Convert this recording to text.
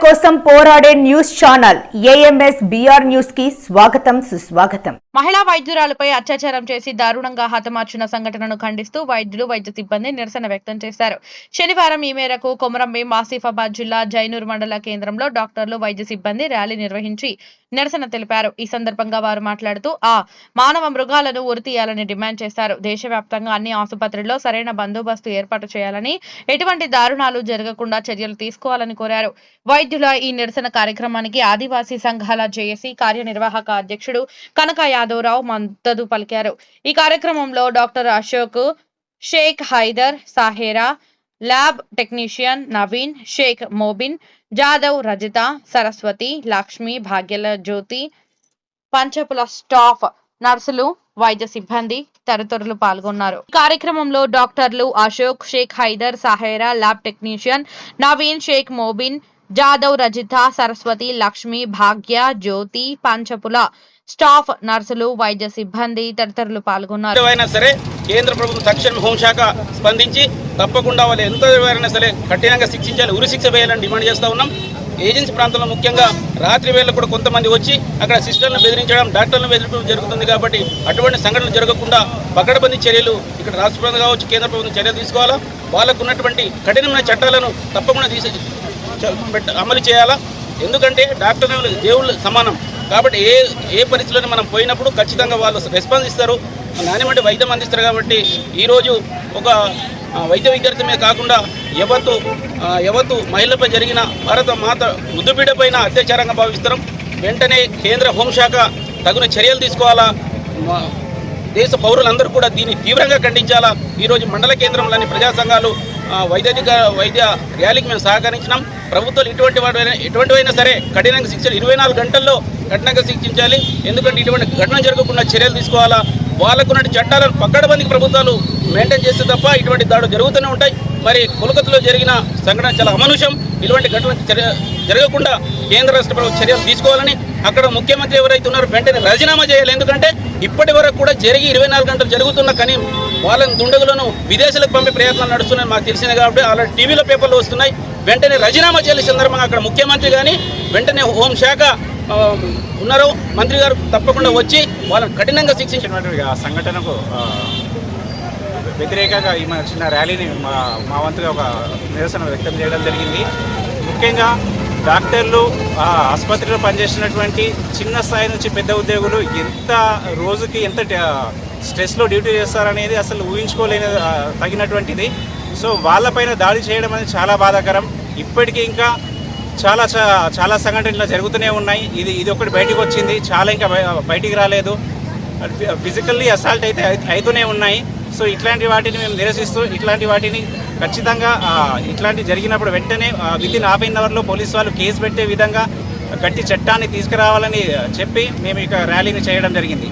కోసం పోరాడే news channel AMS BR news కి స్వాగతం సుస్వాగతం. మహిళా వైద్యురాలపై అత్యాచారం చేసి దారుణంగా హతమార్చిన సంఘటనను ఖండిస్తూ వైద్యులు వైద్య సిబ్బంది నిరసన వ్యక్తం చేశారు. శనివారం ఈ మేరకు కొమరంభీం ఆసిఫాబాద్ జిల్లా జైనూర్ మండల కేంద్రంలో డాక్టర్లు వైద్య సిబ్బంది ర్యాలీ నిర్వహించి నిరసన తెలిపారు. ఈ సందర్భంగా వారు మాట్లాడుతూ మానవ మృగాలను ఉరితీయాలని డిమాండ్ చేశారు. దేశవ్యాప్తంగా అన్ని ఆసుపత్రుల్లో సరైన బందోబస్తు ఏర్పాటు చేయాలని, ఎటువంటి దారుణాలు జరగకుండా చర్యలు తీసుకోవాలని కోరారు. వైద్యుల ఈ నిరసన కార్యక్రమానికి ఆదివాసీ సంఘాల జేఏసీ కార్యనిర్వాహక అధ్యక్షుడు కనక యాదవరావు మద్దతు పలికారు. ఈ కార్యక్రమంలో doctor Ashok, Sheikh Haidar, Sahera, lab technician Naveen, Sheikh Mobin, Jadhav, Rajitha, Saraswathi, Lakshmi, Bhagyala Jyothi, పంచపుల స్టాఫ్, నర్సులు, వైద్య సిబ్బంది తదితరులు పాల్గొన్నారు. ఈ కార్యక్రమంలో డాక్టర్లు అశోక్, షేక్ హైదర్, సాహేరా, ల్యాబ్ టెక్నీషియన్ నవీన్, షేక్ మోబిన్, జాదవ్, రజిత, సరస్వతి, లక్ష్మి, భాగ్య, జ్యోతి, పంచపుల స్టాఫ్, నర్సులు, వైద్య సిబ్బంది తదితరులు పాల్గొన్నారు. సరే కేంద్ర ప్రభుత్వం తక్షణ హోంశాఖ స్పందించి తప్పకుండా వాళ్ళు ఎంత ఎవరైనా సరే కఠినంగా శిక్షించాలి, ఉరి శిక్ష వేయాలని డిమాండ్ చేస్తూ ఉన్నాం. ఏజెన్సీ ప్రాంతంలో ముఖ్యంగా రాత్రి వేళ కూడా కొంతమంది వచ్చి అక్కడ సిస్టర్లను బెదిరించడం, డాక్టర్లను బెదిరించడం జరుగుతుంది. కాబట్టి అటువంటి సంఘటనలు జరగకుండా పకడ్బందీ చర్యలు ఇక్కడ రాష్ట్ర ప్రభుత్వం కావచ్చు, కేంద్ర ప్రభుత్వం చర్యలు తీసుకోవాలా. వాళ్ళకు ఉన్నటువంటి కఠినమైన చట్టాలను తప్పకుండా అమలు చేయాలా. ఎందుకంటే డాక్టర్లు దేవుళ్ళు సమానం కాబట్టి ఏ పరిస్థితుల్లో మనం పోయినప్పుడు ఖచ్చితంగా వాళ్ళు రెస్పాన్స్ ఇస్తారు, నాణ్యమైన వైద్యం అందిస్తారు. కాబట్టి ఈరోజు ఒక వైద్య విద్యార్థి కాకుండా ఎవత్తు మహిళలపై జరిగిన భారత మాత ముద్దుబిడ్డ పైన అత్యాచారంగా భావిస్తారు. వెంటనే కేంద్ర హోంశాఖ తగిన చర్యలు తీసుకోవాలా. దేశ పౌరులందరూ కూడా దీన్ని తీవ్రంగా ఖండించాలా. ఈరోజు మండల కేంద్రంలోని ప్రజా సంఘాలు వైద్య ర్యాలీకి మేము సహకరించినాం. ప్రభుత్వాలు ఎటువంటివైనా సరే కఠినంగా శిక్షలు 24 గంటల్లో కఠినంగా శిక్షించాలి. ఎందుకంటే ఇటువంటి ఘటన జరగకుండా చర్యలు తీసుకోవాలా. వాళ్ళకున్న చట్టాలను పక్కడబందికి ప్రభుత్వాలు మెయింటైన్ చేస్తే తప్ప ఇటువంటి దాడులు జరుగుతూనే ఉంటాయి. మరి కోల్కతాలో జరిగిన సంఘటన చాలా అమానుషం. ఇటువంటి ఘటనలు జరగకుండా కేంద్ర రాష్ట్ర ప్రభుత్వం చర్యలు తీసుకోవాలని, అక్కడ ముఖ్యమంత్రి ఎవరైతే ఉన్నారో వెంటనే రాజీనామా చేయాలి. ఎందుకంటే ఇప్పటి వరకు కూడా జరిగి 24 గంటలు జరుగుతున్న కానీ వాళ్ళని దుండగులను విదేశాలకు పంపే ప్రయత్నాలు నడుస్తున్నాయి మాకు తెలిసింది. కాబట్టి అలా టీవీలో పేపర్లు వస్తున్నాయి. వెంటనే రాజీనామా చేయాల్సిన సందర్భంగా అక్కడ ముఖ్యమంత్రి కానీ వెంటనే హోంశాఖ ఉన్నారో మంత్రి గారు తప్పకుండా వచ్చి వాళ్ళని కఠినంగా శిక్షించినటువంటి సంఘటనకు వ్యతిరేకంగా ఈ మన చిన్న ర్యాలీని మా వంతుగా ఒక నిరసన వ్యక్తం చేయడం జరిగింది. ముఖ్యంగా డాక్టర్లు ఆసుపత్రిలో పనిచేసినటువంటి చిన్న స్థాయి నుంచి పెద్ద ఉద్యోగులు రోజుకి ఎంత స్ట్రెస్లో డ్యూటీ చేస్తారనేది అసలు ఊహించుకోలేని తగినటువంటిది. సో వాళ్ళపైన దాడి చేయడం అనేది చాలా బాధాకరం. ఇప్పటికీ ఇంకా చాలా సంఘటనలు జరుగుతూనే ఉన్నాయి. ఇది ఒకటి బయటకు వచ్చింది, చాలా ఇంకా బయటికి రాలేదు. ఫిజికల్లీ అసాల్ట్ అయితే అవుతూనే ఉన్నాయి. సో ఇట్లాంటి వాటిని మేము నిరసిస్తూ ఇట్లాంటి వాటిని ఖచ్చితంగా ఇట్లాంటి జరిగినప్పుడు వెంటనే వితిన్ ½ అవర్లో పోలీసు వాళ్ళు కేసు పెట్టే విధంగా గట్టి చట్టాన్ని తీసుకురావాలని చెప్పి మేము ఇక ర్యాలీని చేయడం జరిగింది.